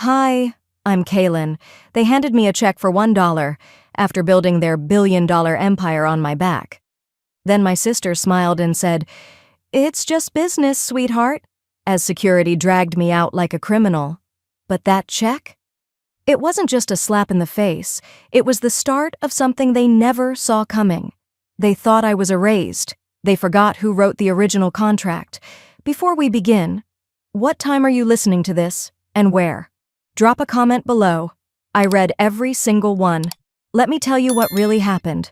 Hi, I'm Kaylin. They handed me a check for $1 after building their billion-dollar empire on my back. Then my sister smiled and said, "It's just business, sweetheart," as security dragged me out like a criminal. But that check? It wasn't just a slap in the face. It was the start of something they never saw coming. They thought I was erased. They forgot who wrote the original contract. Before we begin, what time are you listening to this, and where? Drop a comment below. I read every single one. Let me tell you what really happened.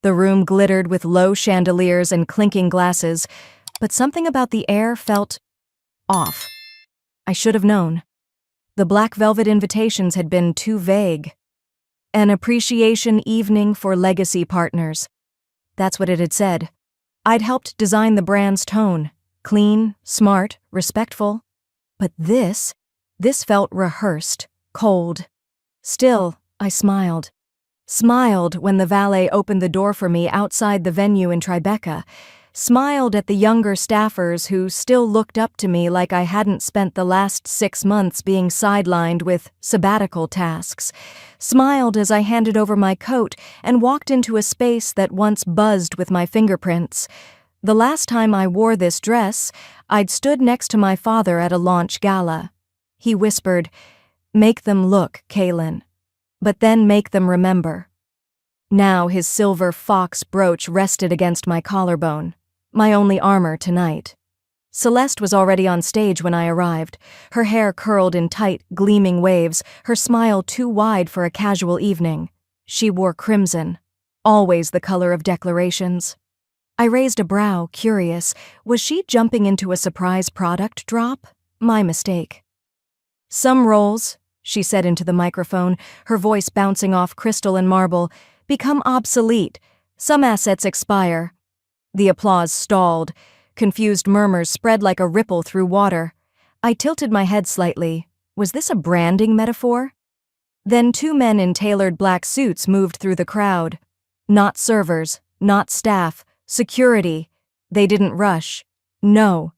The room glittered with low chandeliers and clinking glasses, but something about the air felt off. I should have known. The black velvet invitations had been too vague. An appreciation evening for legacy partners. That's what it had said. I'd helped design the brand's tone. Clean, smart, respectful. But this felt rehearsed, cold. Still, I smiled. Smiled when the valet opened the door for me outside the venue in Tribeca. Smiled at the younger staffers who still looked up to me like I hadn't spent the last 6 months being sidelined with sabbatical tasks. Smiled as I handed over my coat and walked into a space that once buzzed with my fingerprints. The last time I wore this dress, I'd stood next to my father at a launch gala. He whispered, "Make them look, Kaylin, but then make them remember." Now his silver fox brooch rested against my collarbone, my only armor tonight. Celeste was already on stage when I arrived, her hair curled in tight, gleaming waves, her smile too wide for a casual evening. She wore crimson, always the color of declarations. I raised a brow, curious. Was she jumping into a surprise product drop? My mistake. "Some roles," she said into the microphone, her voice bouncing off crystal and marble, "become obsolete. Some assets expire." The applause stalled. Confused murmurs spread like a ripple through water. I tilted my head slightly. Was this a branding metaphor? Then 2 men in tailored black suits moved through the crowd. Not servers, not staff, security. They didn't rush. No.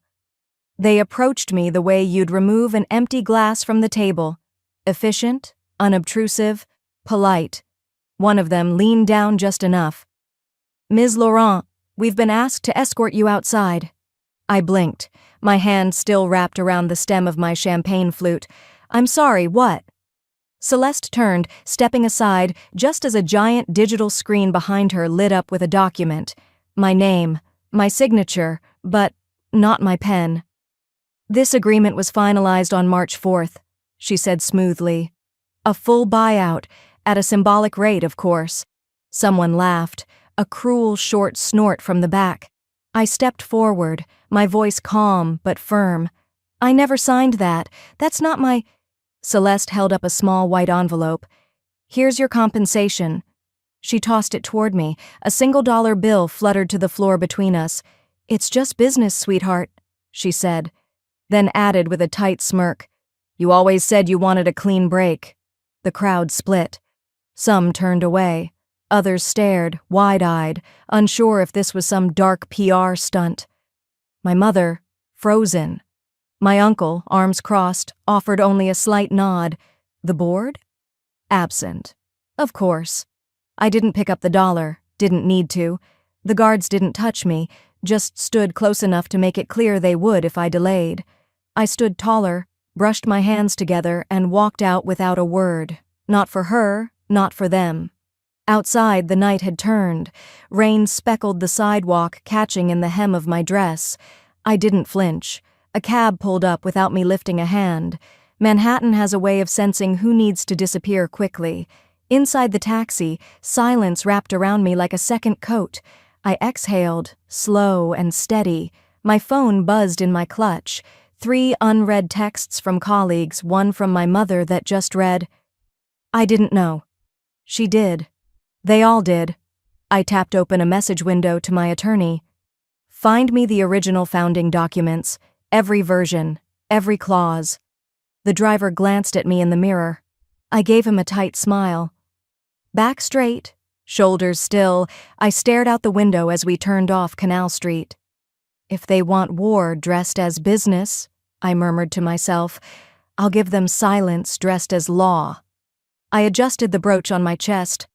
They approached me the way you'd remove an empty glass from the table. Efficient, unobtrusive, polite. One of them leaned down just enough. "Ms. Laurent, we've been asked to escort you outside." I blinked, my hand still wrapped around the stem of my champagne flute. "I'm sorry, what?" Celeste turned, stepping aside, just as a giant digital screen behind her lit up with a document. My name, my signature, but not my pen. "This agreement was finalized on March 4th, she said smoothly. "A full buyout, at a symbolic rate, of course." Someone laughed, a cruel short snort from the back. I stepped forward, my voice calm but firm. "I never signed that. That's not my—" Celeste held up a small white envelope. "Here's your compensation." She tossed it toward me. A $1 bill fluttered to the floor between us. "It's just business, sweetheart," she said. Then added with a tight smirk, "You always said you wanted a clean break." The crowd split. Some turned away. Others stared, wide-eyed, unsure if this was some dark PR stunt. My mother, frozen. My uncle, arms crossed, offered only a slight nod. The board? Absent. Of course. I didn't pick up the dollar, didn't need to. The guards didn't touch me, just stood close enough to make it clear they would if I delayed. I stood taller, brushed my hands together, and walked out without a word. Not for her, not for them. Outside, the night had turned. Rain speckled the sidewalk, catching in the hem of my dress. I didn't flinch. A cab pulled up without me lifting a hand. Manhattan has a way of sensing who needs to disappear quickly. Inside the taxi, silence wrapped around me like a second coat. I exhaled, slow and steady. My phone buzzed in my clutch. 3 unread texts from colleagues, one from my mother that just read, "I didn't know." She did. They all did. I tapped open a message window to my attorney. "Find me the original founding documents, every version, every clause." The driver glanced at me in the mirror. I gave him a tight smile. Back straight, shoulders still, I stared out the window as we turned off Canal Street. If they want war dressed as business, I murmured to myself, I'll give them silence dressed as law. I adjusted the brooch on my chest.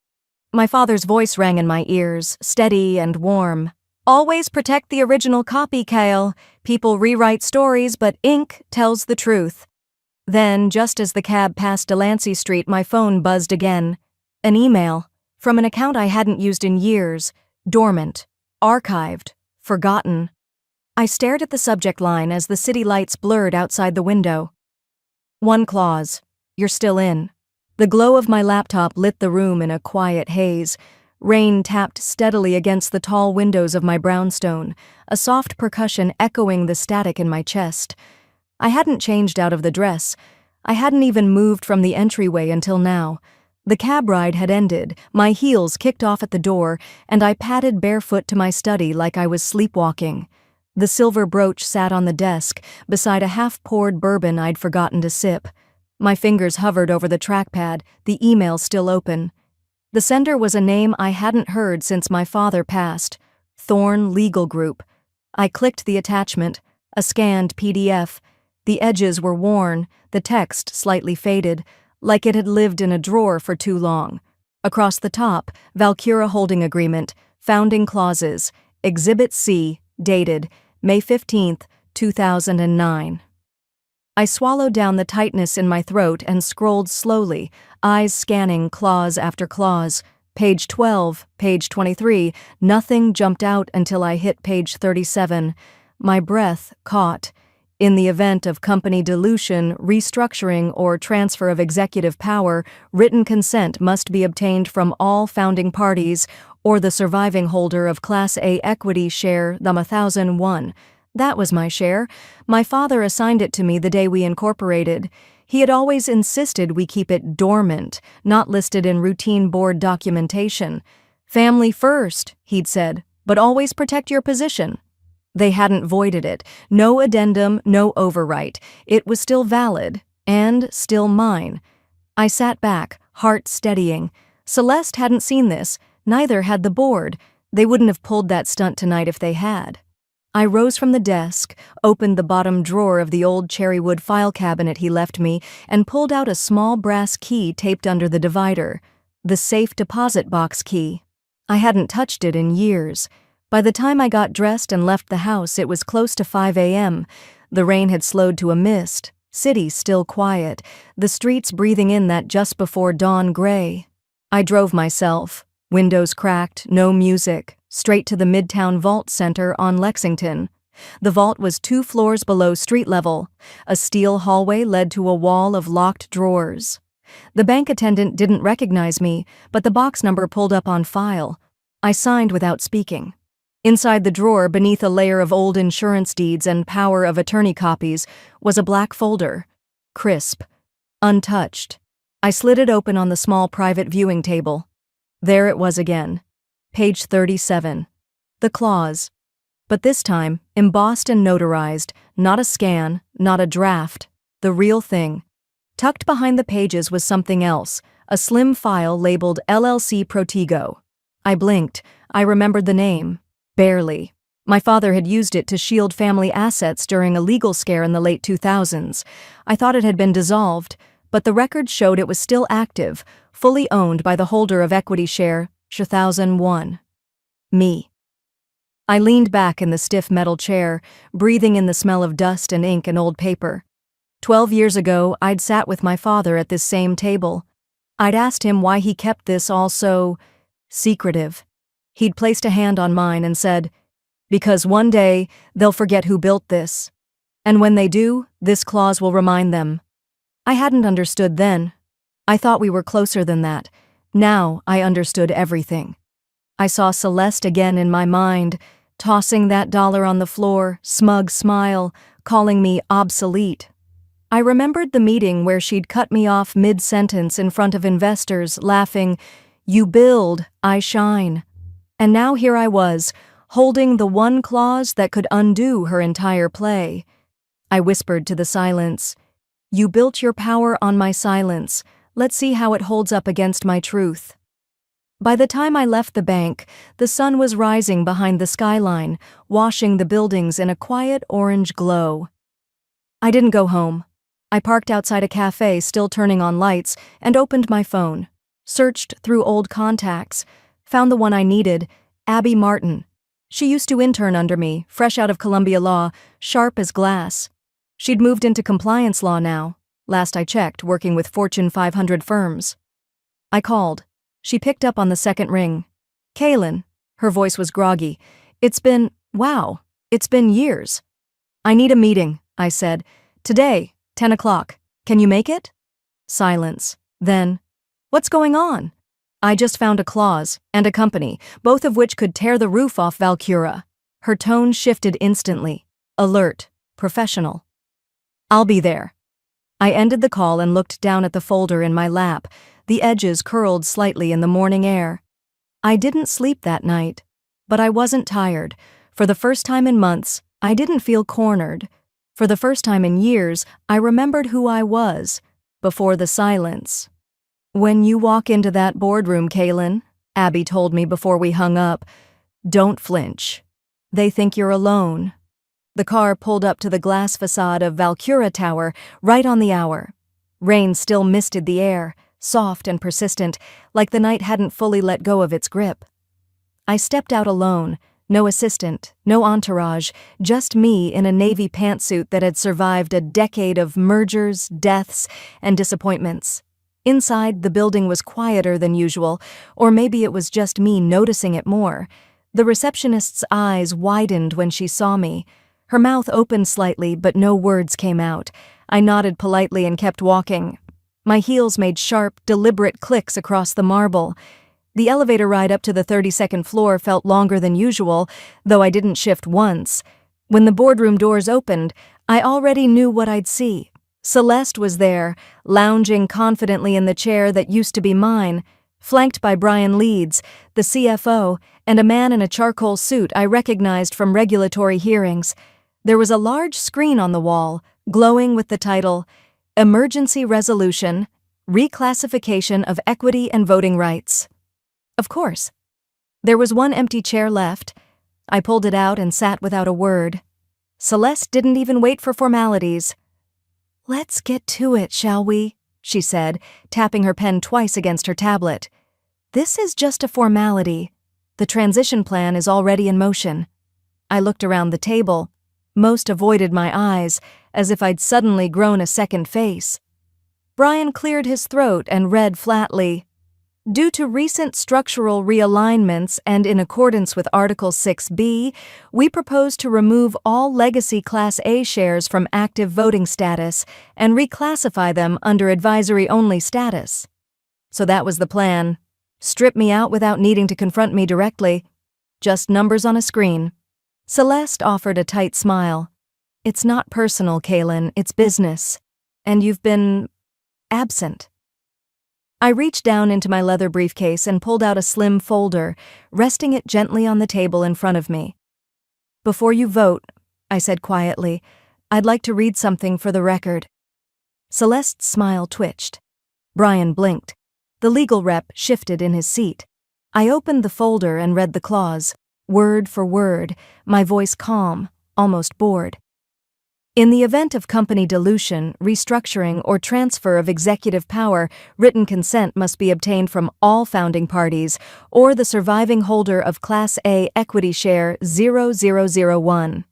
My father's voice rang in my ears, steady and warm. Always protect the original copy, Kale. People rewrite stories, but ink tells the truth. Then, just as the cab passed Delancey Street, my phone buzzed again. An email. From an account I hadn't used in years. Dormant. Archived. Forgotten. I stared at the subject line as the city lights blurred outside the window. One clause. You're still in. The glow of my laptop lit the room in a quiet haze. Rain tapped steadily against the tall windows of my brownstone, a soft percussion echoing the static in my chest. I hadn't changed out of the dress. I hadn't even moved from the entryway until now. The cab ride had ended, my heels kicked off at the door, and I padded barefoot to my study like I was sleepwalking. The silver brooch sat on the desk, beside a half-poured bourbon I'd forgotten to sip. My fingers hovered over the trackpad, the email still open. The sender was a name I hadn't heard since my father passed. Thorne Legal Group. I clicked the attachment, a scanned PDF. The edges were worn, the text slightly faded, like it had lived in a drawer for too long. Across the top, Valcura Holding Agreement, Founding Clauses, Exhibit C, dated May 15, 2009. I swallowed down the tightness in my throat and scrolled slowly, eyes scanning clause after clause. Page 12, page 23, nothing jumped out until I hit page 37. My breath caught. In the event of company dilution, restructuring, or transfer of executive power, written consent must be obtained from all founding parties or the surviving holder of Class A equity share, the 1001. That was my share. My father assigned it to me the day we incorporated. He had always insisted we keep it dormant, not listed in routine board documentation. Family first, he'd said, but always protect your position. They hadn't voided it. No addendum, no overwrite. It was still valid, and still mine. I sat back, heart steadying. Celeste hadn't seen this. Neither had the board. They wouldn't have pulled that stunt tonight if they had. I rose from the desk, opened the bottom drawer of the old cherrywood file cabinet he left me, and pulled out a small brass key taped under the divider. The safe deposit box key. I hadn't touched it in years. By the time I got dressed and left the house, it was close to 5 a.m. The rain had slowed to a mist, city still quiet, the streets breathing in that just before dawn gray. I drove myself, windows cracked, no music, straight to the Midtown Vault Center on Lexington. The vault was 2 floors below street level. A steel hallway led to a wall of locked drawers. The bank attendant didn't recognize me, but the box number pulled up on file. I signed without speaking. Inside the drawer, beneath a layer of old insurance deeds and power of attorney copies, was a black folder. Crisp. Untouched. I slid it open on the small private viewing table. There it was again. Page 37. The clause. But this time, embossed and notarized, not a scan, not a draft. The real thing. Tucked behind the pages was something else, a slim file labeled LLC Protego. I blinked. I remembered the name. Barely. My father had used it to shield family assets during a legal scare in the late 2000s. I thought it had been dissolved, but the records showed it was still active, fully owned by the holder of equity share, 1001. Me. I leaned back in the stiff metal chair, breathing in the smell of dust and ink and old paper. 12 years ago, I'd sat with my father at this same table. I'd asked him why he kept this all so secretive. He'd placed a hand on mine and said, "Because one day, they'll forget who built this. And when they do, this clause will remind them." I hadn't understood then. I thought we were closer than that. Now I understood everything. I saw Celeste again in my mind, tossing that dollar on the floor, smug smile, calling me obsolete. I remembered the meeting where she'd cut me off mid-sentence in front of investors, laughing, "You build, I shine." And now here I was, holding the one clause that could undo her entire play. I whispered to the silence, "You built your power on my silence. Let's see how it holds up against my truth." By the time I left the bank, the sun was rising behind the skyline, washing the buildings in a quiet orange glow. I didn't go home. I parked outside a cafe, still turning on lights, and opened my phone. Searched through old contacts. Found the one I needed, Abby Martin. She used to intern under me, fresh out of Columbia Law, sharp as glass. She'd moved into compliance law now, last I checked, working with Fortune 500 firms. I called. She picked up on the second ring. "Kaylin." Her voice was groggy. It's been years." "I need a meeting," I said. "Today, 10 o'clock. Can you make it?" Silence. Then, "What's going on?" "I just found a clause, and a company, both of which could tear the roof off Valcura." Her tone shifted instantly. Alert. Professional. "I'll be there." I ended the call and looked down at the folder in my lap, the edges curled slightly in the morning air. I didn't sleep that night, but I wasn't tired. For the first time in months, I didn't feel cornered. For the first time in years, I remembered who I was, before the silence. "When you walk into that boardroom, Kaylin," Abby told me before we hung up, "don't flinch. They think you're alone." The car pulled up to the glass facade of Valcura Tower, right on the hour. Rain still misted the air, soft and persistent, like the night hadn't fully let go of its grip. I stepped out alone, no assistant, no entourage, just me in a navy pantsuit that had survived a decade of mergers, deaths, and disappointments. Inside, the building was quieter than usual, or maybe it was just me noticing it more. The receptionist's eyes widened when she saw me. Her mouth opened slightly, but no words came out. I nodded politely and kept walking. My heels made sharp, deliberate clicks across the marble. The elevator ride up to the 32nd floor felt longer than usual, though I didn't shift once. When the boardroom doors opened, I already knew what I'd see. Celeste was there, lounging confidently in the chair that used to be mine, flanked by Brian Leeds, the CFO, and a man in a charcoal suit I recognized from regulatory hearings. There was a large screen on the wall, glowing with the title, "Emergency Resolution, Reclassification of Equity and Voting Rights." Of course. There was one empty chair left. I pulled it out and sat without a word. Celeste didn't even wait for formalities. "Let's get to it, shall we?" she said, tapping her pen twice against her tablet. "This is just a formality. The transition plan is already in motion." I looked around the table. Most avoided my eyes, as if I'd suddenly grown a second face. Brian cleared his throat and read flatly, "Due to recent structural realignments and in accordance with Article 6B, we propose to remove all legacy Class A shares from active voting status and reclassify them under advisory-only status." So that was the plan. Strip me out without needing to confront me directly. Just numbers on a screen. Celeste offered a tight smile. "It's not personal, Kaylin, it's business. And you've been absent." I reached down into my leather briefcase and pulled out a slim folder, resting it gently on the table in front of me. "Before you vote," I said quietly, "I'd like to read something for the record." Celeste's smile twitched. Brian blinked. The legal rep shifted in his seat. I opened the folder and read the clause, word for word, my voice calm, almost bored. "In the event of company dilution, restructuring, or transfer of executive power, written consent must be obtained from all founding parties or the surviving holder of Class A equity share 0001.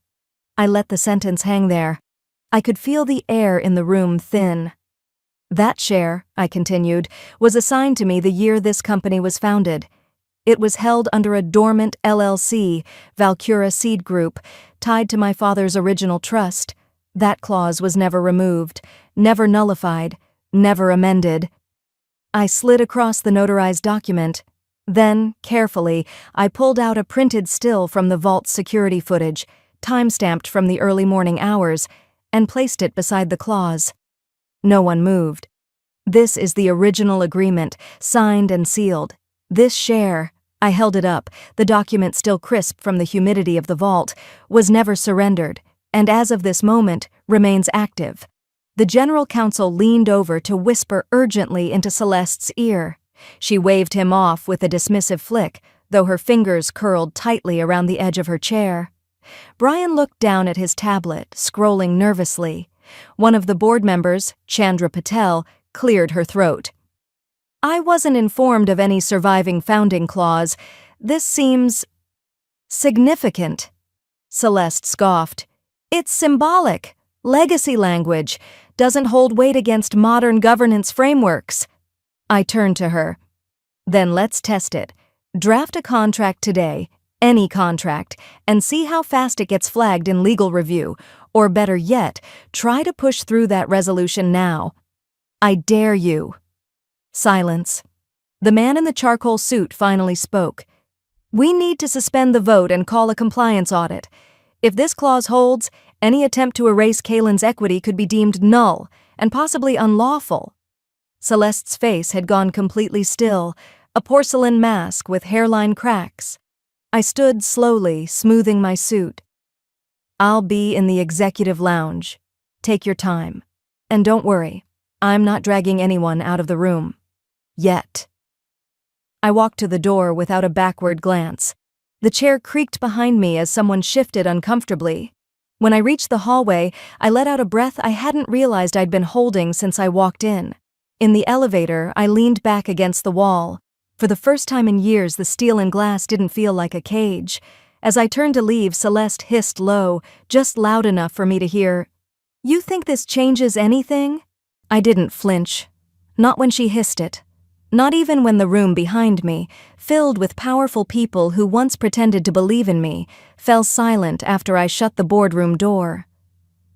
I let the sentence hang there. I could feel the air in the room thin. "That share," I continued, "was assigned to me the year this company was founded. It was held under a dormant LLC, Valcura Seed Group, tied to my father's original trust. That clause was never removed, never nullified, never amended." I slid across the notarized document. Then, carefully, I pulled out a printed still from the vault's security footage, time-stamped from the early morning hours, and placed it beside the clause. No one moved. "This is the original agreement, signed and sealed. This share," I held it up, the document still crisp from the humidity of the vault, "was never surrendered, and as of this moment, remains active." The general counsel leaned over to whisper urgently into Celeste's ear. She waved him off with a dismissive flick, though her fingers curled tightly around the edge of her chair. Brian looked down at his tablet, scrolling nervously. One of the board members, Chandra Patel, cleared her throat. I wasn't informed of any surviving founding clause. This seems significant. Celeste scoffed. It's symbolic. Legacy language. Doesn't hold weight against modern governance frameworks. I turned to her. Then let's test it. Draft a contract today, any contract, and see how fast it gets flagged in legal review. Or better yet, try to push through that resolution now. I dare you. Silence. The man in the charcoal suit finally spoke. We need to suspend the vote and call a compliance audit. If this clause holds, any attempt to erase Kaylin's equity could be deemed null and possibly unlawful. Celeste's face had gone completely still, a porcelain mask with hairline cracks. I stood slowly, smoothing my suit. I'll be in the executive lounge. Take your time. And don't worry, I'm not dragging anyone out of the room. Yet. I walked to the door without a backward glance. The chair creaked behind me as someone shifted uncomfortably. When I reached the hallway, I let out a breath I hadn't realized I'd been holding since I walked in. In the elevator, I leaned back against the wall. For the first time in years, the steel and glass didn't feel like a cage. As I turned to leave, Celeste hissed low, just loud enough for me to hear, "You think this changes anything?" I didn't flinch. Not when she hissed it. Not even when the room behind me, filled with powerful people who once pretended to believe in me, fell silent after I shut the boardroom door.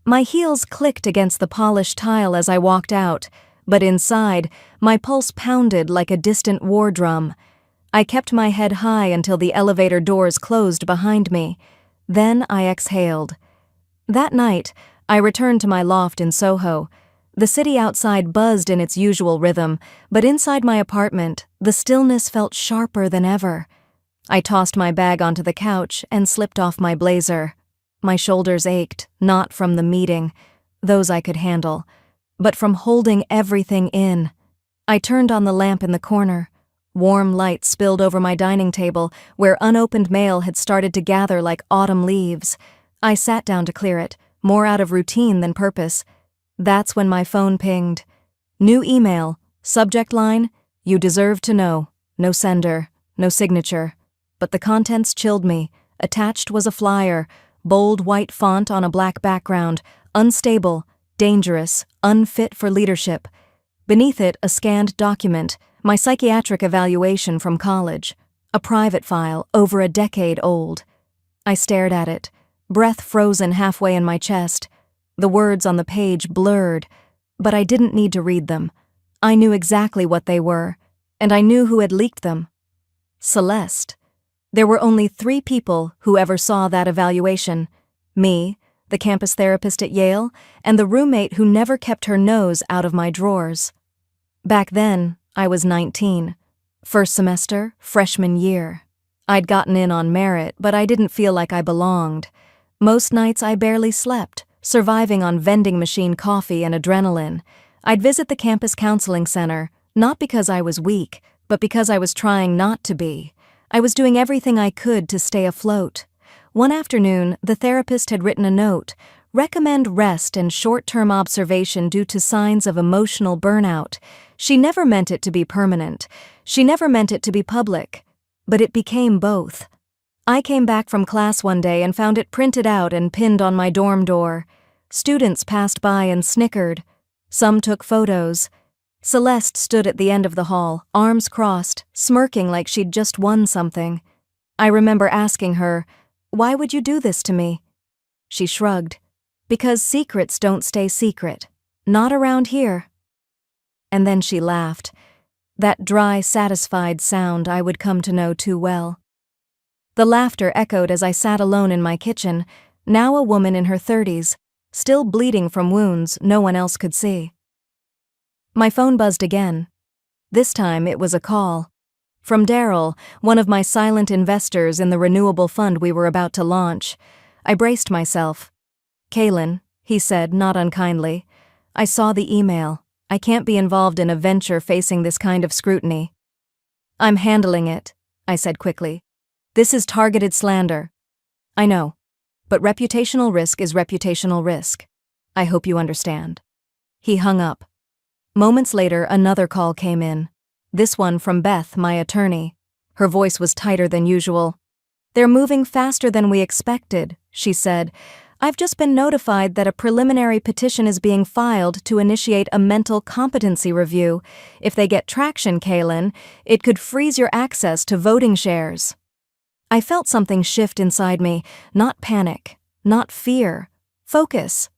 My heels clicked against the polished tile as I walked out, but inside, my pulse pounded like a distant war drum. I kept my head high until the elevator doors closed behind me. Then I exhaled. That night, I returned to my loft in Soho. The city outside buzzed in its usual rhythm, but inside my apartment, the stillness felt sharper than ever. I tossed my bag onto the couch and slipped off my blazer. My shoulders ached, not from the meeting, those I could handle, but from holding everything in. I turned on the lamp in the corner. Warm light spilled over my dining table, where unopened mail had started to gather like autumn leaves. I sat down to clear it, more out of routine than purpose. That's when my phone pinged. New email, subject line, "You deserve to know." No sender, no signature. But the contents chilled me. Attached was a flyer, bold white font on a black background, unstable, dangerous, unfit for leadership. Beneath it, a scanned document, my psychiatric evaluation from college, a private file over a decade old. I stared at it, breath frozen halfway in my chest. The words on the page blurred, but I didn't need to read them. I knew exactly what they were, and I knew who had leaked them. Celeste. There were only 3 people who ever saw that evaluation. Me, the campus therapist at Yale, and the roommate who never kept her nose out of my drawers. Back then, I was 19. First semester, freshman year. I'd gotten in on merit, but I didn't feel like I belonged. Most nights I barely slept, surviving on vending machine coffee and adrenaline. I'd visit the campus counseling center, not because I was weak, but because I was trying not to be. I was doing everything I could to stay afloat. One afternoon, the therapist had written a note, recommend rest and short-term observation due to signs of emotional burnout. She never meant it to be permanent. She never meant it to be public. But it became both. I came back from class one day and found it printed out and pinned on my dorm door. Students passed by and snickered. Some took photos. Celeste stood at the end of the hall, arms crossed, smirking like she'd just won something. I remember asking her, "Why would you do this to me?" She shrugged. "Because secrets don't stay secret. Not around here." And then she laughed. That dry, satisfied sound I would come to know too well. The laughter echoed as I sat alone in my kitchen, now a woman in her 30s, still bleeding from wounds no one else could see. My phone buzzed again. This time it was a call. From Daryl, one of my silent investors in the renewable fund we were about to launch. I braced myself. "Kaylin," he said, not unkindly. "I saw the email. I can't be involved in a venture facing this kind of scrutiny." "I'm handling it," I said quickly. "This is targeted slander." "I know, but reputational risk is reputational risk." I hope you understand." He hung up. Moments later, another call came in. This one from Beth, my attorney. Her voice was tighter than usual. "They're moving faster than we expected," she said. "I've just been notified that a preliminary petition is being filed to initiate a mental competency review. If they get traction, Kaylin, it could freeze your access to voting shares." I felt something shift inside me, not panic, not fear, focus.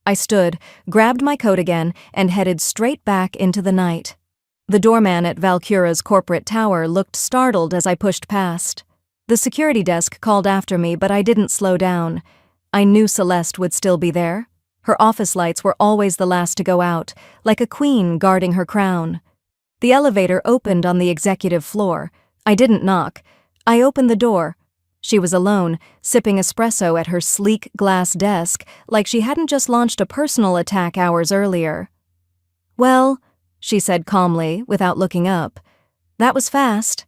I stood, grabbed my coat again, and headed straight back into the night. The doorman at Valcura's corporate tower looked startled as I pushed past. The security desk called after me, but I didn't slow down. I knew Celeste would still be there. Her office lights were always the last to go out, like a queen guarding her crown. The elevator opened on the executive floor. I didn't knock. I opened the door. She was alone, sipping espresso at her sleek glass desk like she hadn't just launched a personal attack hours earlier. "Well," she said calmly, without looking up, "that was fast."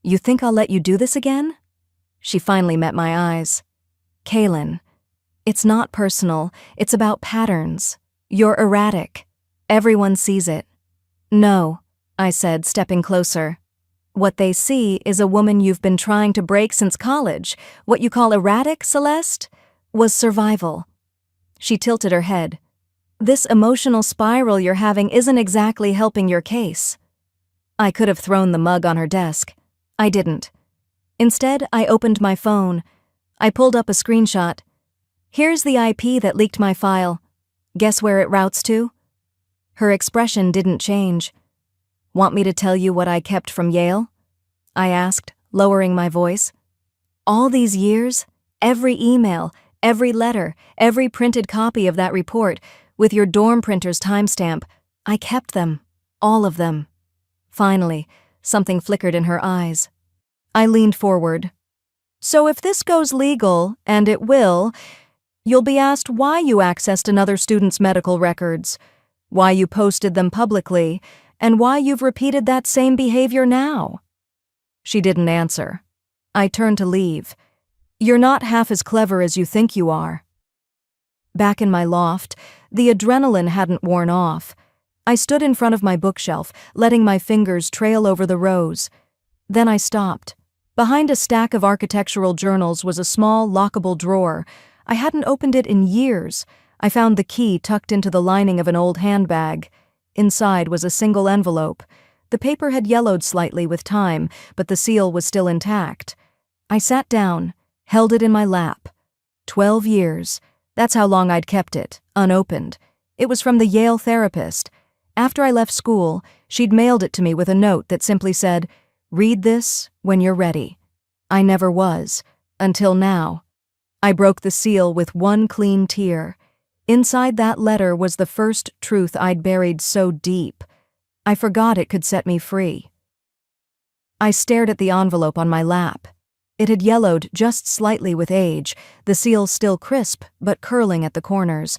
"You think I'll let you do this again?" She finally met my eyes. "Kaylin, it's not personal, it's about patterns. You're erratic. Everyone sees it." "No," I said, stepping closer. "What they see is a woman you've been trying to break since college. What you call erratic, Celeste, was survival." She tilted her head. "This emotional spiral you're having isn't exactly helping your case." I could have thrown the mug on her desk. I didn't. Instead, I opened my phone. I pulled up a screenshot. "Here's the IP that leaked my file. Guess where it routes to?" Her expression didn't change. "Want me to tell you what I kept from Yale?" I asked, lowering my voice. "All these years, every email, every letter, every printed copy of that report, with your dorm printer's timestamp, I kept them. All of them." Finally, something flickered in her eyes. I leaned forward. "So if this goes legal, and it will, you'll be asked why you accessed another student's medical records, why you posted them publicly, and why you've repeated that same behavior now." She didn't answer. I turned to leave. "You're not half as clever as you think you are." Back in my loft, the adrenaline hadn't worn off. I stood in front of my bookshelf, letting my fingers trail over the rows. Then I stopped. Behind a stack of architectural journals was a small, lockable drawer. I hadn't opened it in years. I found the key tucked into the lining of an old handbag. Inside was a single envelope. The paper had yellowed slightly with time, but the seal was still intact. I sat down, held it in my lap. 12 years. That's how long I'd kept it, unopened. It was from the Yale therapist. After I left school, she'd mailed it to me with a note that simply said, "Read this when you're ready." I never was, until now. I broke the seal with one clean tear. Inside that letter was the first truth I'd buried so deep. I forgot it could set me free. I stared at the envelope on my lap. It had yellowed just slightly with age, the seal still crisp but curling at the corners.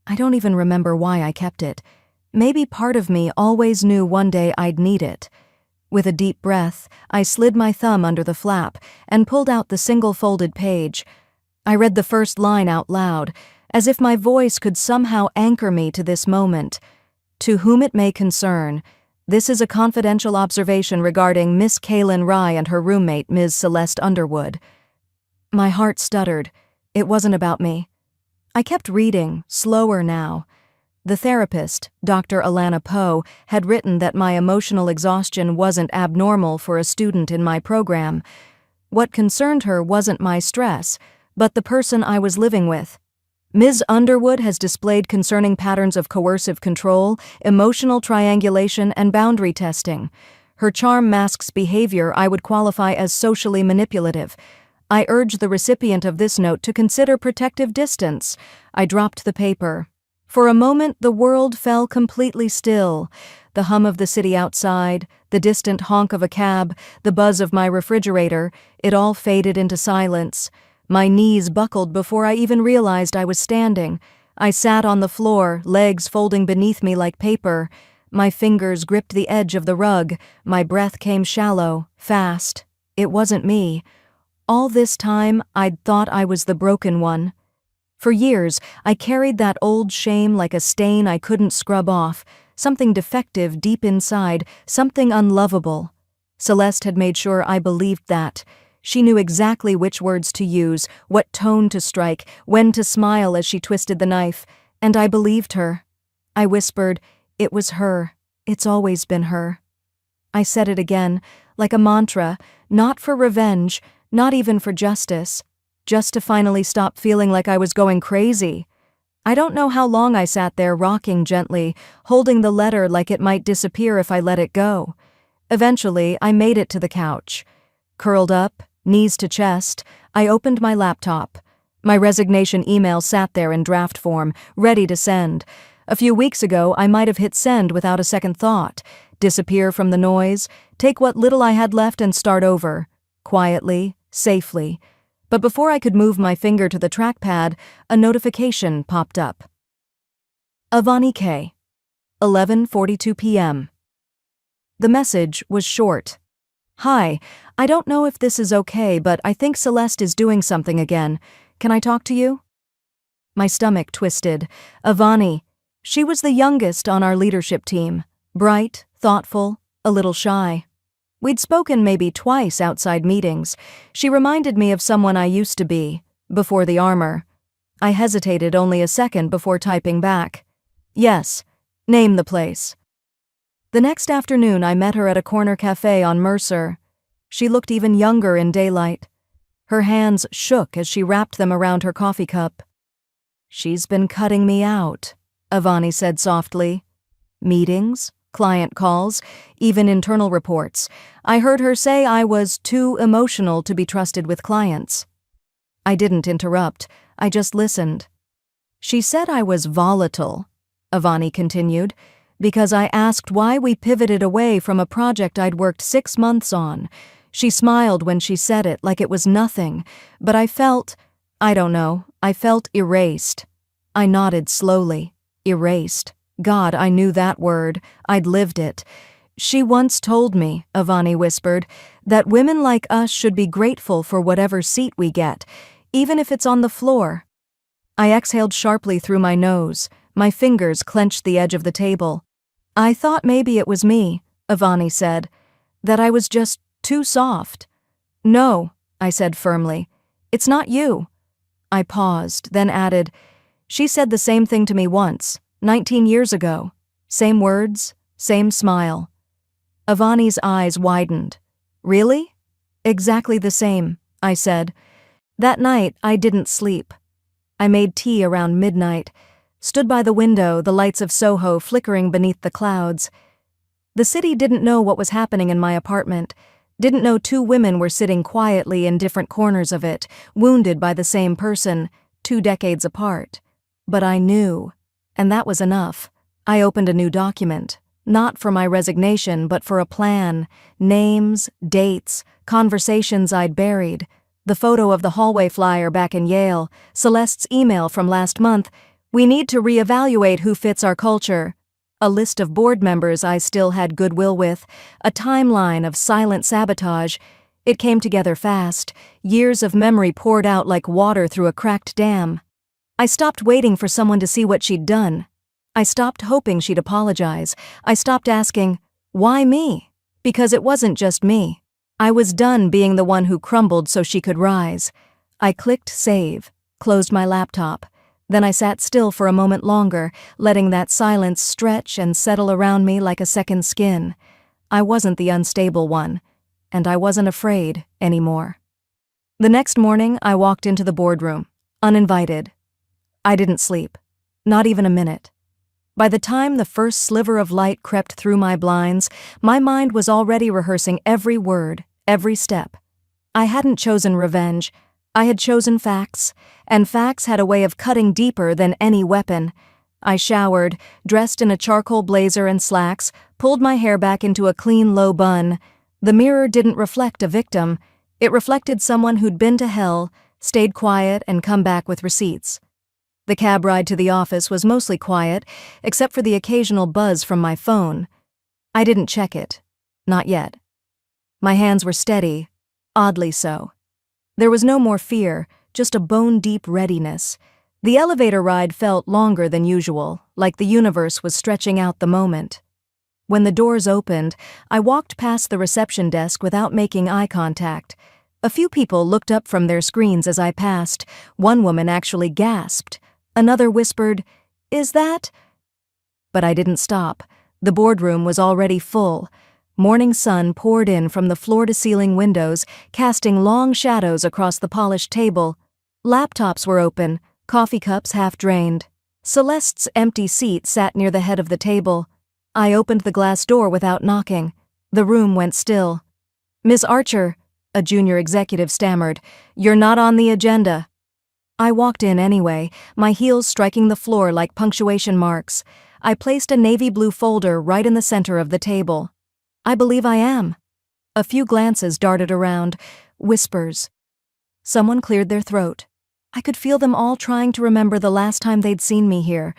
I don't even remember why I kept it. Maybe part of me always knew one day I'd need it. With a deep breath, I slid my thumb under the flap and pulled out the single folded page. I read the first line out loud, as if my voice could somehow anchor me to this moment. "To whom it may concern, this is a confidential observation regarding Miss Kaylin Rye and her roommate, Ms. Celeste Underwood." My heart stuttered. It wasn't about me. I kept reading, slower now. The therapist, Dr. Alana Poe, had written that my emotional exhaustion wasn't abnormal for a student in my program. What concerned her wasn't my stress, but the person I was living with. Ms. Underwood has displayed concerning patterns of coercive control, emotional triangulation, and boundary testing. Her charm masks behavior I would qualify as socially manipulative. I urge the recipient of this note to consider protective distance. I dropped the paper. For a moment, the world fell completely still. The hum of the city outside, the distant honk of a cab, the buzz of my refrigerator, it all faded into silence. My knees buckled before I even realized I was standing. I sat on the floor, legs folding beneath me like paper. My fingers gripped the edge of the rug. My breath came shallow, fast. It wasn't me. All this time, I'd thought I was the broken one. For years, I carried that old shame like a stain I couldn't scrub off, something defective deep inside, something unlovable. Celeste had made sure I believed that. She knew exactly which words to use, what tone to strike, when to smile as she twisted the knife, and I believed her. I whispered, "It was her. It's always been her." I said it again, like a mantra, not for revenge, not even for justice, just to finally stop feeling like I was going crazy. I don't know how long I sat there rocking gently, holding the letter like it might disappear if I let it go. Eventually, I made it to the couch. Curled up, knees to chest, I opened my laptop. My resignation email sat there in draft form, ready to send. A few weeks ago, I might have hit send without a second thought, disappear from the noise, take what little I had left and start over, quietly, safely. But before I could move my finger to the trackpad, a notification popped up. Avani K. 11:42 p.m. The message was short. "Hi, I don't know if this is okay, but I think Celeste is doing something again. Can I talk to you?" My stomach twisted. Avani. She was the youngest on our leadership team. Bright, thoughtful, a little shy. We'd spoken maybe twice outside meetings. She reminded me of someone I used to be, before the armor. I hesitated only a second before typing back. "Yes, name the place." The next afternoon I met her at a corner cafe on Mercer. She looked even younger in daylight. Her hands shook as she wrapped them around her coffee cup. "She's been cutting me out," Avani said softly. "Meetings, client calls, even internal reports. I heard her say I was too emotional to be trusted with clients." I didn't interrupt. I just listened. "She said I was volatile," Avani continued, "because I asked why we pivoted away from a project I'd worked 6 months on. She smiled when she said it like it was nothing, but I felt erased." I nodded slowly. Erased. God, I knew that word. I'd lived it. "She once told me," Avani whispered, "that women like us should be grateful for whatever seat we get, even if it's on the floor." I exhaled sharply through my nose. My fingers clenched the edge of the table. "I thought maybe it was me," Avani said, "that I was just too soft." "No," I said firmly. "It's not you." I paused, then added, "She said the same thing to me once, 19 years ago. Same words, same smile." Avani's eyes widened. "Really?" "Exactly the same," I said. That night, I didn't sleep. I made tea around midnight, stood by the window, the lights of Soho flickering beneath the clouds. The city didn't know what was happening in my apartment, didn't know 2 women were sitting quietly in different corners of it, wounded by the same person, 2 decades apart. But I knew, and that was enough. I opened a new document, not for my resignation, but for a plan, names, dates, conversations I'd buried, the photo of the hallway flyer back in Yale, Celeste's email from last month, "We need to reevaluate who fits our culture," a list of board members I still had goodwill with, a timeline of silent sabotage. It came together fast, years of memory poured out like water through a cracked dam. I stopped waiting for someone to see what she'd done. I stopped hoping she'd apologize. I stopped asking, "Why me?" Because it wasn't just me. I was done being the one who crumbled so she could rise. I clicked save, closed my laptop. Then I sat still for a moment longer, letting that silence stretch and settle around me like a second skin. I wasn't the unstable one, and I wasn't afraid anymore. The next morning, I walked into the boardroom, uninvited. I didn't sleep, not even a minute. By the time the first sliver of light crept through my blinds, my mind was already rehearsing every word, every step. I hadn't chosen revenge. I had chosen facts, and facts had a way of cutting deeper than any weapon. I showered, dressed in a charcoal blazer and slacks, pulled my hair back into a clean low bun. The mirror didn't reflect a victim. It reflected someone who'd been to hell, stayed quiet, and come back with receipts. The cab ride to the office was mostly quiet, except for the occasional buzz from my phone. I didn't check it. Not yet. My hands were steady, oddly so. There was no more fear, just a bone-deep readiness. The elevator ride felt longer than usual, like the universe was stretching out the moment. When the doors opened, I walked past the reception desk without making eye contact. A few people looked up from their screens as I passed. One woman actually gasped. Another whispered, "Is that?" But I didn't stop. The boardroom was already full. Morning sun poured in from the floor-to-ceiling windows, casting long shadows across the polished table. Laptops were open, coffee cups half drained. Celeste's empty seat sat near the head of the table. I opened the glass door without knocking. The room went still. "Miss Archer," a junior executive stammered, "you're not on the agenda." I walked in anyway, my heels striking the floor like punctuation marks. I placed a navy blue folder right in the center of the table. "I believe I am." A few glances darted around, whispers. Someone cleared their throat. I could feel them all trying to remember the last time they'd seen me here.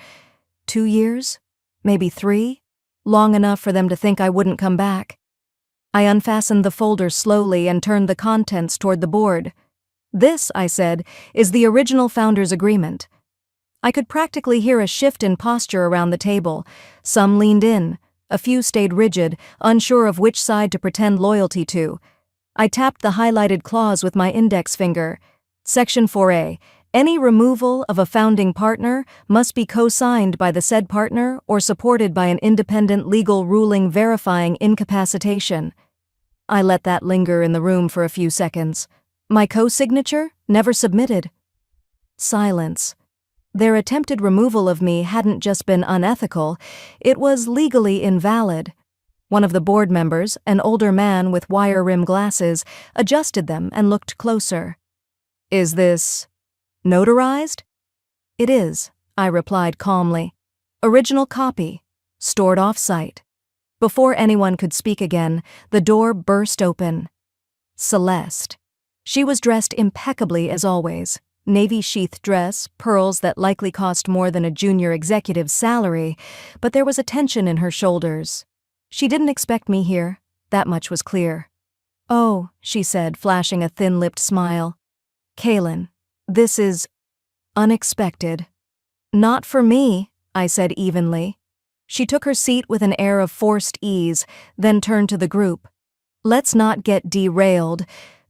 2 years? Maybe 3? Long enough for them to think I wouldn't come back. I unfastened the folder slowly and turned the contents toward the board. "This," I said, "is the original founder's agreement." I could practically hear a shift in posture around the table. Some leaned in. A few stayed rigid, unsure of which side to pretend loyalty to. I tapped the highlighted clause with my index finger. Section 4A. Any removal of a founding partner must be co-signed by the said partner or supported by an independent legal ruling verifying incapacitation. I let that linger in the room for a few seconds. My co-signature? Never submitted. Silence. Their attempted removal of me hadn't just been unethical, it was legally invalid. One of the board members, an older man with wire-rimmed glasses, adjusted them and looked closer. "Is this notarized?" "It is," I replied calmly. "Original copy, stored off-site." Before anyone could speak again, the door burst open. Celeste. She was dressed impeccably as always. Navy sheath dress, pearls that likely cost more than a junior executive's salary, but there was a tension in her shoulders. She didn't expect me here, that much was clear. "Oh," she said, flashing a thin-lipped smile. "Kaylin, this is unexpected." "Not for me," I said evenly. She took her seat with an air of forced ease, then turned to the group. "Let's not get derailed.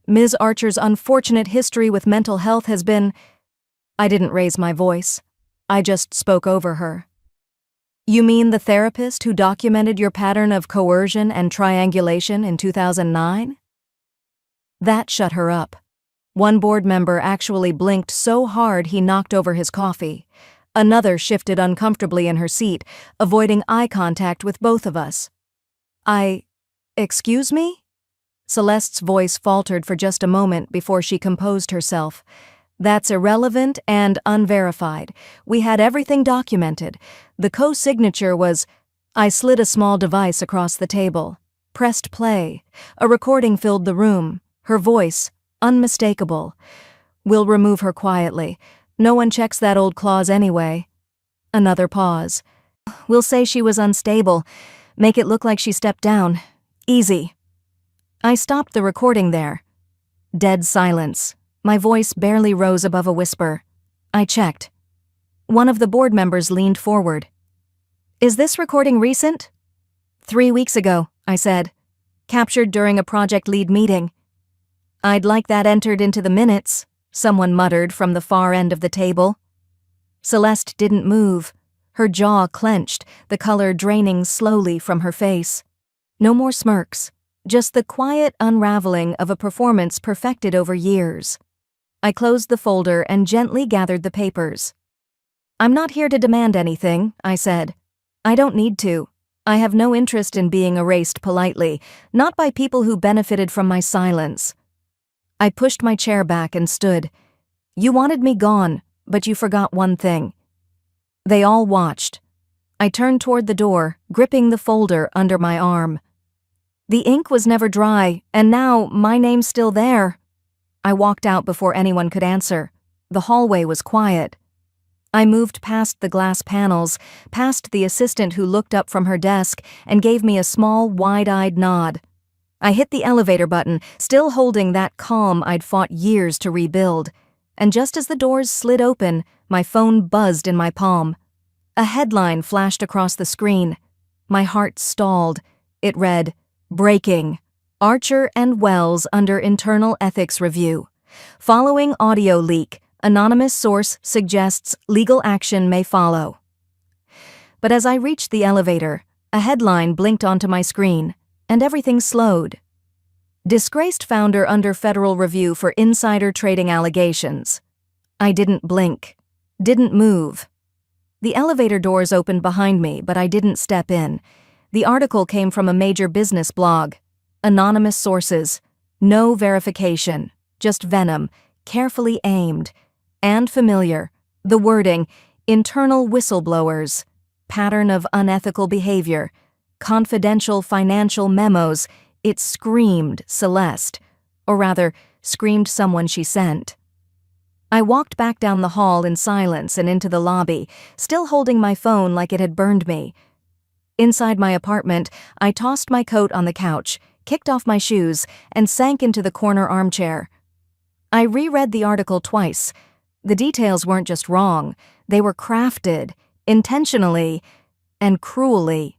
Ms. Archer's unfortunate history with mental health has been—" I didn't raise my voice. I just spoke over her. "You mean the therapist who documented your pattern of coercion and triangulation in 2009? That shut her up. One board member actually blinked so hard he knocked over his coffee. Another shifted uncomfortably in her seat, avoiding eye contact with both of us. Excuse me?" Celeste's voice faltered for just a moment before she composed herself. "That's irrelevant and unverified. We had everything documented. The co-signature was—" I slid a small device across the table. Pressed play. A recording filled the room. Her voice, unmistakable. "We'll remove her quietly. No one checks that old clause anyway." Another pause. "We'll say she was unstable. Make it look like she stepped down. Easy." I stopped the recording there. Dead silence. My voice barely rose above a whisper. I checked. One of the board members leaned forward. "Is this recording recent?" 3 weeks ago, I said. "Captured during a project lead meeting." "I'd like that entered into the minutes," someone muttered from the far end of the table. Celeste didn't move. Her jaw clenched, the color draining slowly from her face. No more smirks. Just the quiet unraveling of a performance perfected over years. I closed the folder and gently gathered the papers. "I'm not here to demand anything," I said. "I don't need to. I have no interest in being erased politely, not by people who benefited from my silence." I pushed my chair back and stood. "You wanted me gone, but you forgot one thing." They all watched. I turned toward the door, gripping the folder under my arm. The ink was never dry, and now my name's still there. I walked out before anyone could answer. The hallway was quiet. I moved past the glass panels, past the assistant who looked up from her desk and gave me a small, wide-eyed nod. I hit the elevator button, still holding that calm I'd fought years to rebuild, and just as the doors slid open, My phone buzzed in my palm. A headline flashed across the screen. My heart stalled. It read, "Breaking. Archer and Wells under internal ethics review. Following audio leak, anonymous source suggests legal action may follow." But as I reached the elevator, a headline blinked onto my screen, and everything slowed. Disgraced founder under federal review for insider trading allegations. I didn't blink. Didn't move. The elevator doors opened behind me, but I didn't step in. The article came from a major business blog. Anonymous sources. No verification. Just venom. Carefully aimed. And familiar. The wording, internal whistleblowers. Pattern of unethical behavior. Confidential financial memos. It screamed Celeste. Or rather, screamed someone she sent. I walked back down the hall in silence and into the lobby, still holding my phone like it had burned me. Inside my apartment, I tossed my coat on the couch, kicked off my shoes, and sank into the corner armchair. I reread the article twice. The details weren't just wrong, they were crafted, intentionally, and cruelly.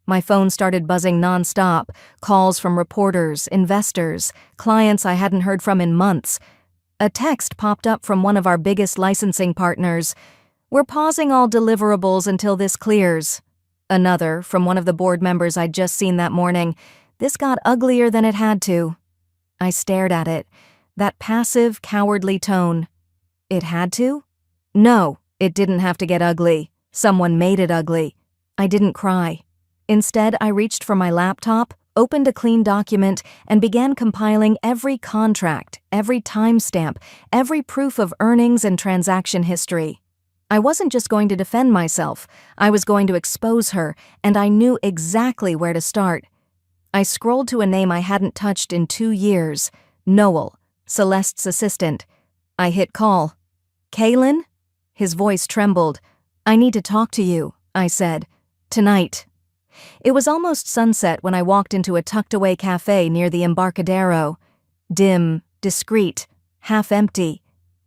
My phone started buzzing nonstop, calls from reporters, investors, clients I hadn't heard from in months. A text popped up from one of our biggest licensing partners. "We're pausing all deliverables until this clears." Another, from one of the board members I'd just seen that morning. This got uglier than it had to. I stared at it. That passive, cowardly tone. It had to? No, it didn't have to get ugly. Someone made it ugly. I didn't cry. Instead, I reached for my laptop, opened a clean document, and began compiling every contract, every timestamp, every proof of earnings and transaction history. I wasn't just going to defend myself, I was going to expose her, and I knew exactly where to start. I scrolled to a name I hadn't touched in 2 years, Noel, Celeste's assistant. I hit call. "Kaylin?" His voice trembled. "I need to talk to you," I said. "Tonight." It was almost sunset when I walked into a tucked-away cafe near the Embarcadero. Dim, discreet, half-empty.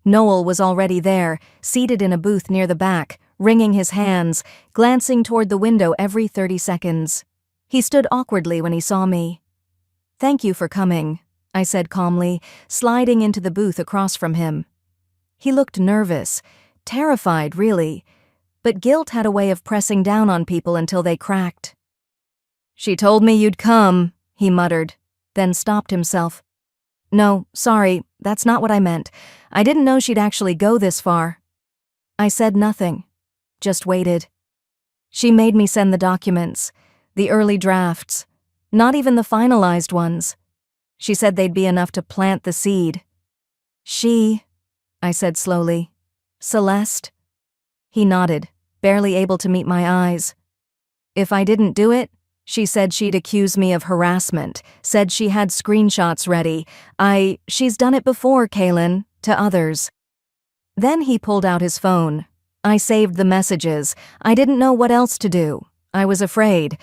Noel was already there, seated in a booth near the back, wringing his hands, glancing toward the window every 30 seconds. He stood awkwardly when he saw me. "Thank you for coming," I said calmly, sliding into the booth across from him. He looked nervous, terrified really, but guilt had a way of pressing down on people until they cracked. "She told me you'd come," he muttered, then stopped himself. "No, sorry, that's not what I meant. I didn't know she'd actually go this far." I said nothing, just waited. She made me send the documents, the early drafts, not even the finalized ones. She said they'd be enough to plant the seed. "She," I said slowly, "Celeste?" He nodded, barely able to meet my eyes. "If I didn't do it, she said she'd accuse me of harassment, said she had screenshots ready. She's done it before, Kaylin, to others." Then he pulled out his phone. I saved the messages. I didn't know what else to do. I was afraid.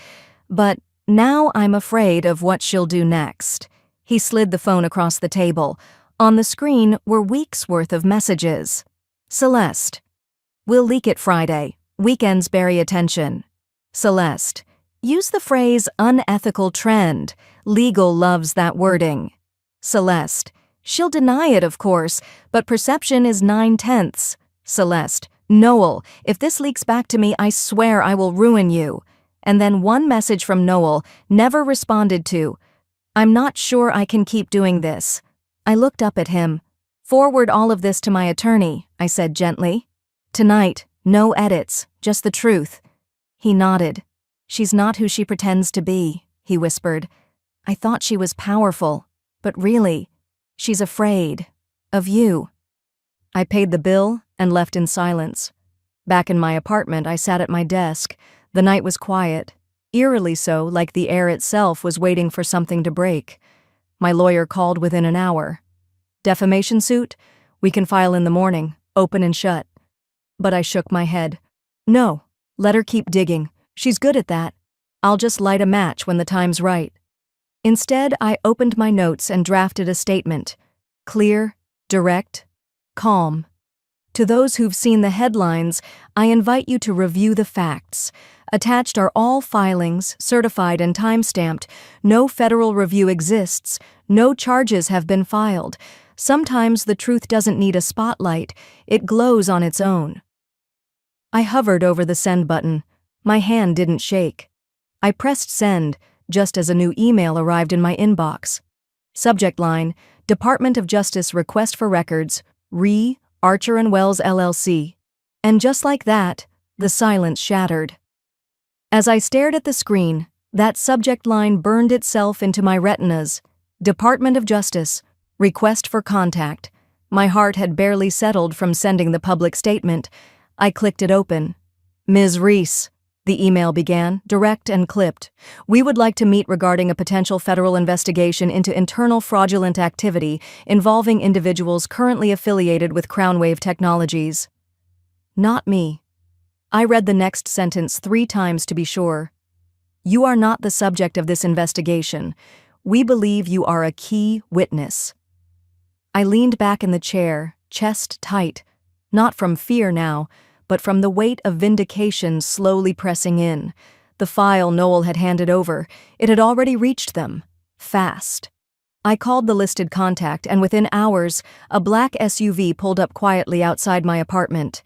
But now I'm afraid of what she'll do next. He slid the phone across the table. On the screen were weeks' worth of messages. Celeste. "We'll leak it Friday. Weekends bury attention." Celeste. "Use the phrase unethical trend. Legal loves that wording." Celeste. "She'll deny it, of course, but perception is 9/10. Celeste. "Noel, if this leaks back to me, I swear I will ruin you." And then one message from Noel, never responded to. "I'm not sure I can keep doing this." I looked up at him. "Forward all of this to my attorney," I said gently. "Tonight, no edits, just the truth." He nodded. "She's not who she pretends to be," he whispered. "I thought she was powerful, but really, she's afraid. Of you." I paid the bill and left in silence. Back in my apartment, I sat at my desk. The night was quiet, eerily so, like the air itself was waiting for something to break. My lawyer called within an hour. "Defamation suit? We can file in the morning, open and shut." But I shook my head. "No, let her keep digging. She's good at that. I'll just light a match when the time's right." Instead, I opened my notes and drafted a statement. Clear, direct, calm. To those who've seen the headlines, I invite you to review the facts. Attached are all filings, certified and time-stamped. No federal review exists. No charges have been filed. Sometimes the truth doesn't need a spotlight. It glows on its own. I hovered over the send button. My hand didn't shake. I pressed send just as a new email arrived in my inbox. Subject line, Department of Justice Request for Records, Re. Archer & Wells LLC. And just like that, the silence shattered. As I stared at the screen, that subject line burned itself into my retinas. Department of Justice, Request for Contact. My heart had barely settled from sending the public statement. I clicked it open. Ms. Reese, the email began, direct and clipped. We would like to meet regarding a potential federal investigation into internal fraudulent activity involving individuals currently affiliated with Crownwave Technologies. Not me. I read the next sentence 3 times to be sure. You are not the subject of this investigation. We believe you are a key witness. I leaned back in the chair, chest tight, not from fear now, but from the weight of vindication slowly pressing in. The file Noel had handed over, it had already reached them. Fast. I called the listed contact, and within hours, a black SUV pulled up quietly outside my apartment.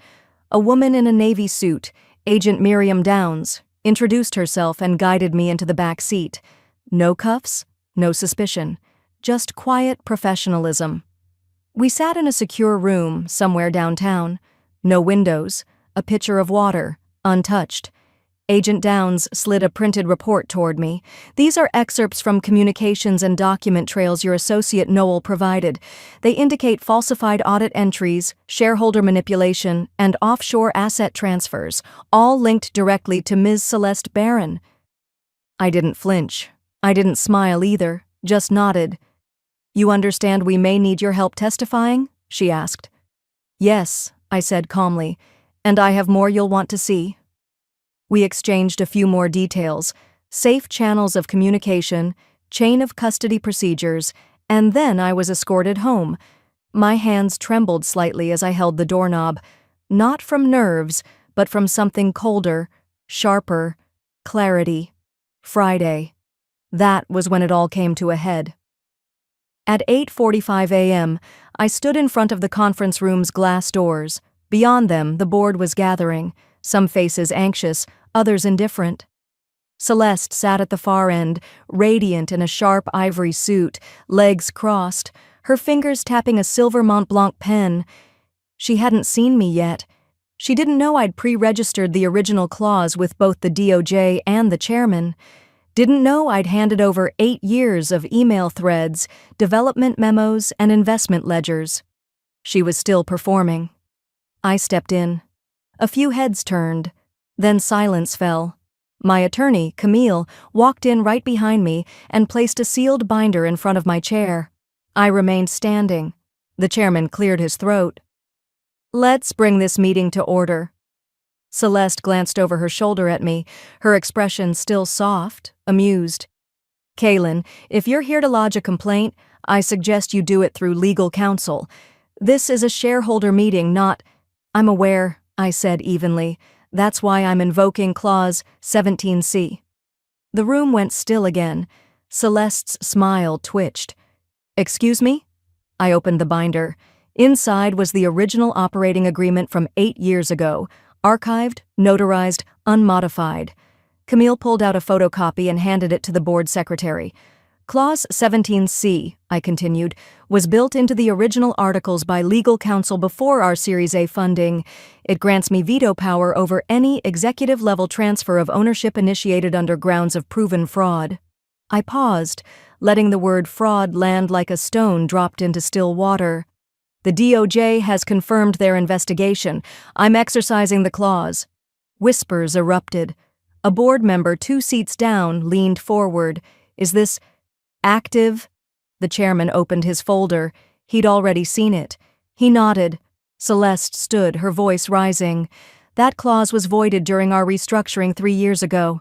A woman in a navy suit, Agent Miriam Downs, introduced herself and guided me into the back seat. No cuffs, no suspicion, just quiet professionalism. We sat in a secure room somewhere downtown. No windows, a pitcher of water, untouched. Agent Downs slid a printed report toward me. These are excerpts from communications and document trails your associate Noel provided. They indicate falsified audit entries, shareholder manipulation, and offshore asset transfers, all linked directly to Ms. Celeste Barron. I didn't flinch. I didn't smile either, just nodded. You understand we may need your help testifying? She asked. Yes, I said calmly, and I have more you'll want to see. We exchanged a few more details, safe channels of communication, chain of custody procedures, and then I was escorted home. My hands trembled slightly as I held the doorknob, not from nerves, but from something colder, sharper, clarity. Friday. That was when it all came to a head. At 8:45 a.m., I stood in front of the conference room's glass doors. Beyond them, the board was gathering, some faces anxious, others indifferent. Celeste sat at the far end, radiant in a sharp ivory suit, legs crossed, her fingers tapping a silver Mont Blanc pen. She hadn't seen me yet. She didn't know I'd pre-registered the original clause with both the DOJ and the chairman. Didn't know I'd handed over 8 years of email threads, development memos, and investment ledgers. She was still performing. I stepped in. A few heads turned. Then silence fell. My attorney, Camille, walked in right behind me and placed a sealed binder in front of my chair. I remained standing. The chairman cleared his throat. Let's bring this meeting to order. Celeste glanced over her shoulder at me, her expression still soft, amused. Kaylin, if you're here to lodge a complaint, I suggest you do it through legal counsel. This is a shareholder meeting, not— I'm aware, I said evenly. That's why I'm invoking Clause 17C. The room went still again. Celeste's smile twitched. Excuse me? I opened the binder. Inside was the original operating agreement from 8 years ago, archived, notarized, unmodified. Camille pulled out a photocopy and handed it to the board secretary. Clause 17C, I continued, was built into the original articles by legal counsel before our Series A funding. It grants me veto power over any executive-level transfer of ownership initiated under grounds of proven fraud. I paused, letting the word fraud land like a stone dropped into still water. The DOJ has confirmed their investigation. I'm exercising the clause. Whispers erupted. A board member 2 seats down leaned forward. Is this active? The chairman opened his folder. He'd already seen it. He nodded. Celeste stood, her voice rising. That clause was voided during our restructuring 3 years ago.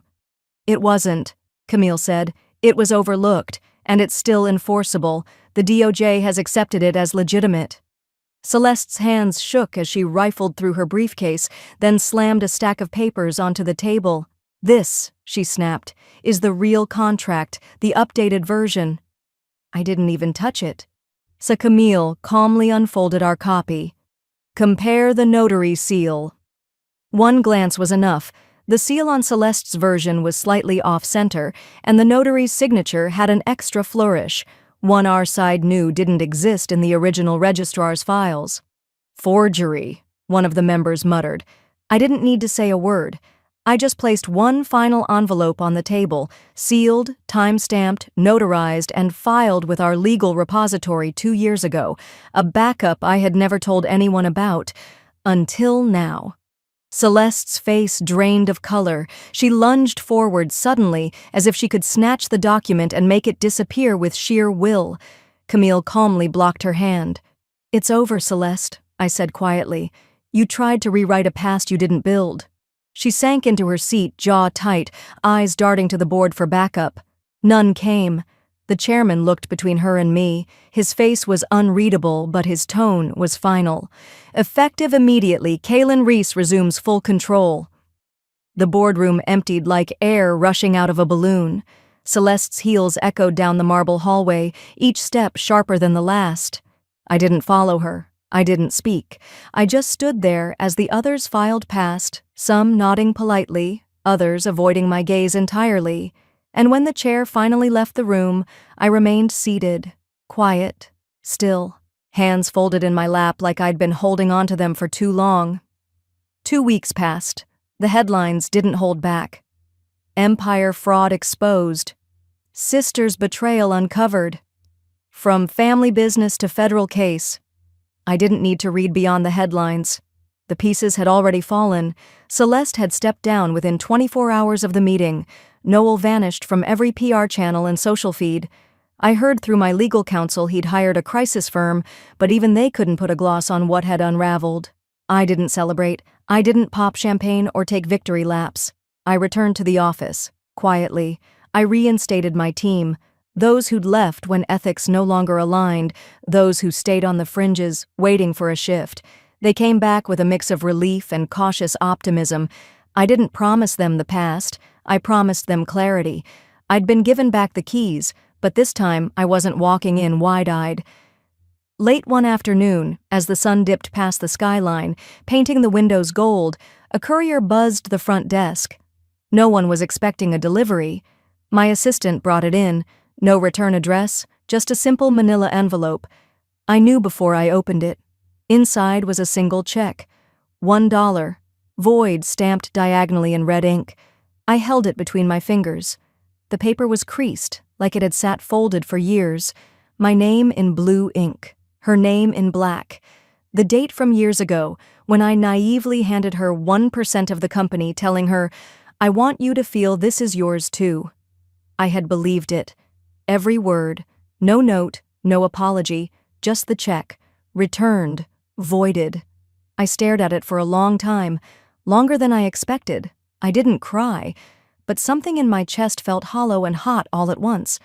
It wasn't, Camille said. It was overlooked, and it's still enforceable. The DOJ has accepted it as legitimate. Celeste's hands shook as she rifled through her briefcase, then slammed a stack of papers onto the table. "This," she snapped, "is the real contract, the updated version." I didn't even touch it. So Camille calmly unfolded our copy. "Compare the notary seal." One glance was enough. The seal on Celeste's version was slightly off-center, and the notary's signature had an extra flourish, one our side knew didn't exist in the original registrar's files. "Forgery," one of the members muttered. I didn't need to say a word. I just placed one final envelope on the table, sealed, time-stamped, notarized, and filed with our legal repository 2 years ago, a backup I had never told anyone about, until now. Celeste's face drained of color. She lunged forward suddenly, as if she could snatch the document and make it disappear with sheer will. Camille calmly blocked her hand. "It's over, Celeste," I said quietly. "You tried to rewrite a past you didn't build." She sank into her seat, jaw tight, eyes darting to the board for backup. None came. The chairman looked between her and me. His face was unreadable, but his tone was final. "Effective immediately, Kaylin Reese resumes full control." The boardroom emptied like air rushing out of a balloon. Celeste's heels echoed down the marble hallway, each step sharper than the last. I didn't follow her. I didn't speak. I just stood there as the others filed past, some nodding politely, others avoiding my gaze entirely. And when the chair finally left the room, I remained seated, quiet, still, hands folded in my lap like I'd been holding on to them for too long. 2 weeks passed. The headlines didn't hold back. Empire fraud exposed. Sister's betrayal uncovered. From family business to federal case. I didn't need to read beyond the headlines. The pieces had already fallen. Celeste had stepped down within 24 hours of the meeting. Noel vanished from every PR channel and social feed. I heard through my legal counsel he'd hired a crisis firm, but even they couldn't put a gloss on what had unraveled. I didn't celebrate. I didn't pop champagne or take victory laps. I returned to the office. Quietly, I reinstated my team. Those who'd left when ethics no longer aligned, those who stayed on the fringes, waiting for a shift. They came back with a mix of relief and cautious optimism. I didn't promise them the past. I promised them clarity. I'd been given back the keys, but this time I wasn't walking in wide-eyed. Late one afternoon, as the sun dipped past the skyline, painting the windows gold, a courier buzzed the front desk. No one was expecting a delivery. My assistant brought it in. No return address, just a simple manila envelope. I knew before I opened it. Inside was a single check. $1. Void stamped diagonally in red ink. I held it between my fingers. The paper was creased, like it had sat folded for years. My name in blue ink. Her name in black. The date from years ago, when I naively handed her 1% of the company, telling her, "I want you to feel this is yours too." I had believed it. Every word. No note, no apology, just the check. Returned. Voided. I stared at it for a long time, longer than I expected. I didn't cry, but something in my chest felt hollow and hot all at once.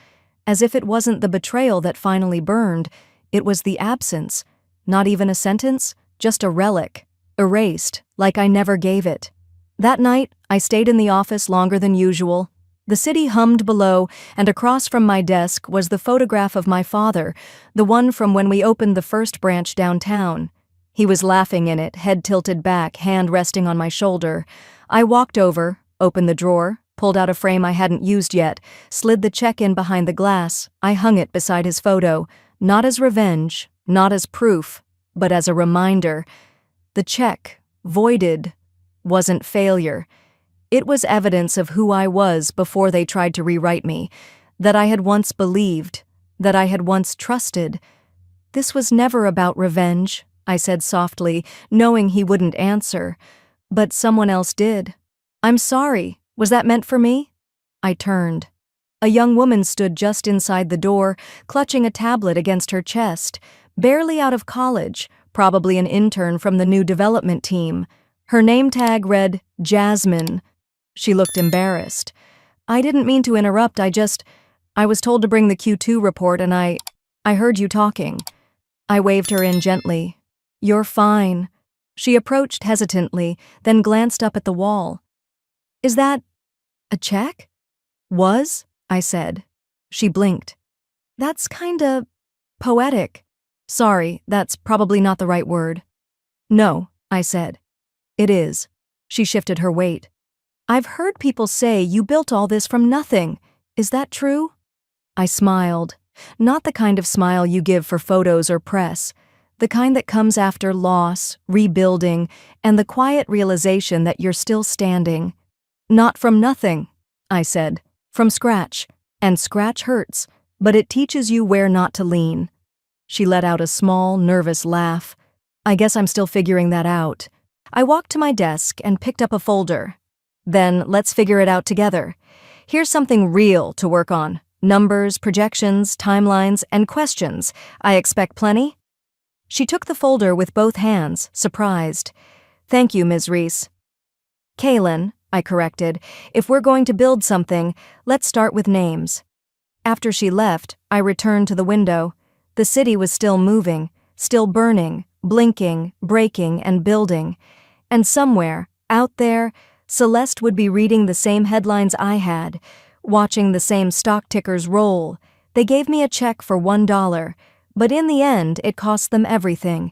As if it wasn't the betrayal that finally burned, it was the absence. Not even a sentence, just a relic. Erased, like I never gave it. That night, I stayed in the office longer than usual. The city hummed below, and across from my desk was the photograph of my father, the one from when we opened the first branch downtown. He was laughing in it, head tilted back, hand resting on my shoulder. I walked over, opened the drawer, pulled out a frame I hadn't used yet, slid the check in behind the glass. I hung it beside his photo, not as revenge, not as proof, but as a reminder. The check, voided, wasn't failure. It was evidence of who I was before they tried to rewrite me, that I had once believed, that I had once trusted. "This was never about revenge," I said softly, knowing he wouldn't answer. But someone else did. "I'm sorry. Was that meant for me?" I turned. A young woman stood just inside the door, clutching a tablet against her chest, barely out of college, probably an intern from the new development team. Her name tag read, Jasmine. She looked embarrassed. "I didn't mean to interrupt, I was told to bring the Q2 report and I heard you talking." I waved her in gently. You're fine. She approached hesitantly, then glanced up at the wall. Is that a check? Was, I said. She blinked. That's kinda poetic. Sorry, that's probably not the right word. No, I said. It is. She shifted her weight. I've heard people say you built all this from nothing. Is that true? I smiled. Not the kind of smile you give for photos or press. The kind that comes after loss, rebuilding, and the quiet realization that you're still standing. Not from nothing, I said. From scratch. And scratch hurts, but it teaches you where not to lean. She let out a small, nervous laugh. I guess I'm still figuring that out. I walked to my desk and picked up a folder. Then let's figure it out together. Here's something real to work on. Numbers, projections, timelines, and questions. I expect plenty? She took the folder with both hands, surprised. Thank you, Ms. Reese. Kaylin, I corrected, if we're going to build something, let's start with names. After she left, I returned to the window. The city was still moving, still burning, blinking, breaking, and building. And somewhere, out there, Celeste would be reading the same headlines I had, watching the same stock tickers roll. They gave me a check for $1, but in the end it cost them everything.